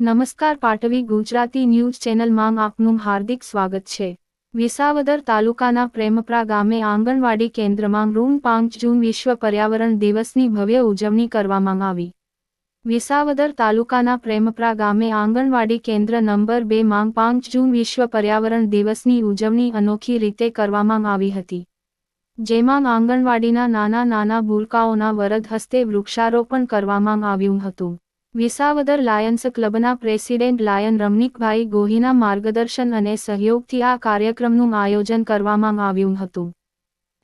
નમસ્કાર પાટવી ગુજરાતી ન્યૂઝ ચેનલમાં આપનું હાર્દિક સ્વાગત છે। વિસાવદર તાલુકાના પ્રેમપરા ગામે આંગણવાડી કેન્દ્રમાં 5 જૂન વિશ્વ પર્યાવરણ દિવસની ભવ્ય ઉજવણી કરવામાં આવી। વિસાવદર તાલુકાના પ્રેમપરા ગામે આંગણવાડી કેન્દ્ર નંબર 2 માં 5 જૂન વિશ્વ પર્યાવરણ દિવસની ઉજવણી અનોખી રીતે કરવામાં આવી હતી, જેમાં આંગણવાડીના નાના ભૂલકાઓના વરદ હસ્તે વૃક્ષારોપણ કરવામાં આવ્યું હતું। વિસાવદર લાયન્સ ક્લબના પ્રેસિડેન્ટ લાયન રમણીકભાઈ ગોહિના માર્ગદર્શન અને સહયોગથી આ કાર્યક્રમનું આયોજન કરવામાં આવ્યું હતું।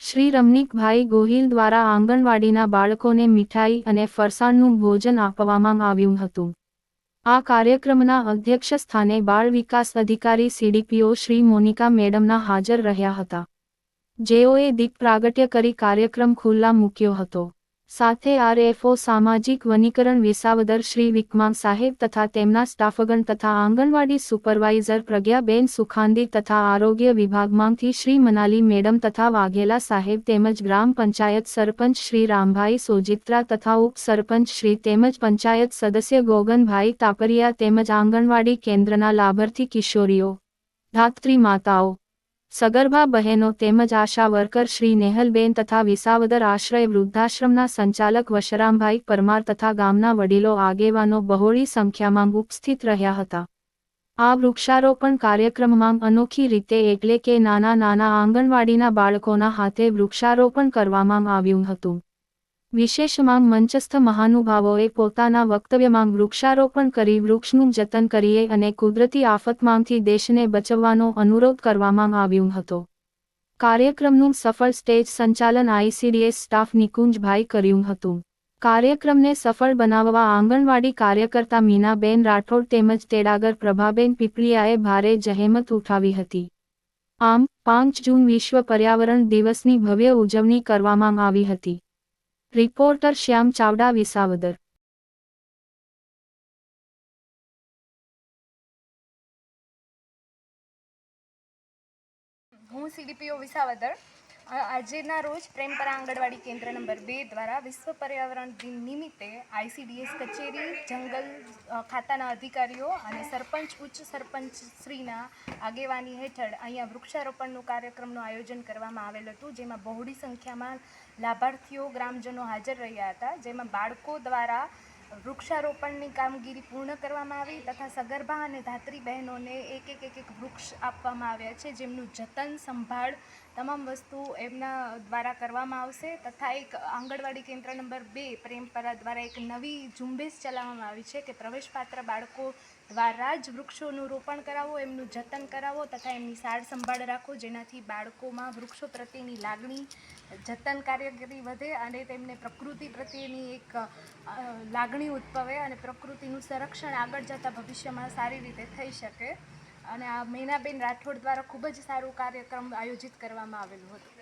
શ્રી રમણીકભાઈ ગોહિલ દ્વારા આંગણવાડીના બાળકોને મીઠાઈ અને ફરસાણનું ભોજન આપવામાં આવ્યું હતું। આ કાર્યક્રમના અધ્યક્ષ સ્થાને બાળ વિકાસ અધિકારી સીડીપીઓ શ્રી મોનિકા મેડમના હાજર રહ્યા હતા, જેઓએ દીપ પ્રાગટ્ય કરી કાર્યક્રમ ખુલ્લા મૂક્યો હતો। સાથે આરએફઓ સામાજિક વનીકરણ વિસાવદર શ્રી વિકમાંગ સાહેબ તથા તેમના સ્ટાફગણ તથા આંગણવાડી સુપરવાઇઝર પ્રજ્ઞાબેન સુખાંદી તથા આરોગ્ય વિભાગમાંથી શ્રી મનાલી મેડમ તથા વાઘેલા સાહેબ તેમજ ગ્રામ પંચાયત સરપંચ શ્રી રામભાઈ સોજિત્રા તથા ઉપસરપંચ શ્રી તેમજ પંચાયત સદસ્ય ગોગનભાઈ તાપરિયા તેમજ આંગણવાડી કેન્દ્રના લાભાર્થી કિશોરીઓ, ધાત્રી માતાઓ, સગર્ભા બહેનો તેમજ આશા વર્કર શ્રી નેહલબેન તથા વિસાવદર આશ્રય વૃદ્ધાશ્રમના સંચાલક વશરામભાઈ પરમાર તથા ગામના વડીલો આગેવાનો બહોળી સંખ્યામાં ઉપસ્થિત રહ્યા હતા। આ વૃક્ષારોપણ કાર્યક્રમમાં અનોખી રીતે એટલે કે નાના આંગણવાડીના બાળકોના હાથે વૃક્ષારોપણ કરવામાં આવ્યું હતું। વિશેષમાં મંચસ્થ મહાનુભાવોએ પોતાના વક્તવ્યમાં વૃક્ષારોપણ કરી વૃક્ષનું જતન કરીએ અને કુદરતી આફતમાંથી દેશને બચાવવાનો અનુરોધ કરવામાં આવ્યો હતો। કાર્યક્રમનું સફળ સ્ટેજ સંચાલન આઈસીડીએસ સ્ટાફ નિકુંજભાઈ કર્યું હતું। કાર્યક્રમને સફળ બનાવવા આંગણવાડી કાર્યકર્તા મીનાબેન રાઠોડ તેમજ તેડાગર પ્રભાબેન પીપળિયાએ ભારે જહેમત ઉઠાવી હતી। આમ 5 જૂન વિશ્વ પર્યાવરણ દિવસની ભવ્ય ઉજવણી કરવામાં આવી હતી। રિપોર્ટર શ્યામ ચાવડા વિસાવદર। હું સીડીપીઓ વિસાવદર આજના રોજ પ્રેમપરા આંગણવાડી કેન્દ્ર નંબર 2 દ્વારા વિશ્વ પર્યાવરણ દિન નિમિત્તે આઈસીડીએસ કચેરી જંગલ ખાતાના અધિકારીઓ અને ઉચ્ચ સરપંચ શ્રીના આગેવાની હેઠળ અહીંયા વૃક્ષારોપણનું કાર્યક્રમનું આયોજન કરવામાં આવેલ હતું, જેમાં બહોળી સંખ્યામાં લાભાર્થીઓ ગ્રામજનો હાજર રહ્યા હતા, જેમાં બાળકો દ્વારા વૃક્ષારોપણની કામગીરી પૂર્ણ કરવામાં આવી તથા સગર્ભા અને ધાત્રી બહેનોને એક વૃક્ષ આપવામાં આવ્યા છે, જેમનું જતન સંભાળ તમામ વસ્તુ એમના દ્વારા કરવામાં આવશે તથા એક આંગણવાડી કેન્દ્ર નંબર 2 પ્રેમપરા દ્વારા એક નવી ઝુંબેશ ચલાવવામાં આવી છે કે પ્રવેશપાત્ર બાળકો દ્વારા જ વૃક્ષોનું રોપણ કરાવો, એમનું જતન કરાવો તથા એમની સાર સંભાળ રાખો, જેનાથી બાળકોમાં વૃક્ષો પ્રત્યેની લાગણી, જતન કાર્યગીરી વધે અને તેમને પ્રકૃતિ પ્રત્યેની એક લાગણી ઉદ્ભવે અને પ્રકૃતિનું સંરક્ષણ આગળ જતાં ભવિષ્યમાં સારી રીતે થઈ શકે। અને આ મીનાબેન રાઠોડ દ્વારા ખૂબ જ સારું કાર્યક્રમ આયોજિત કરવામાં આવેલું હતું।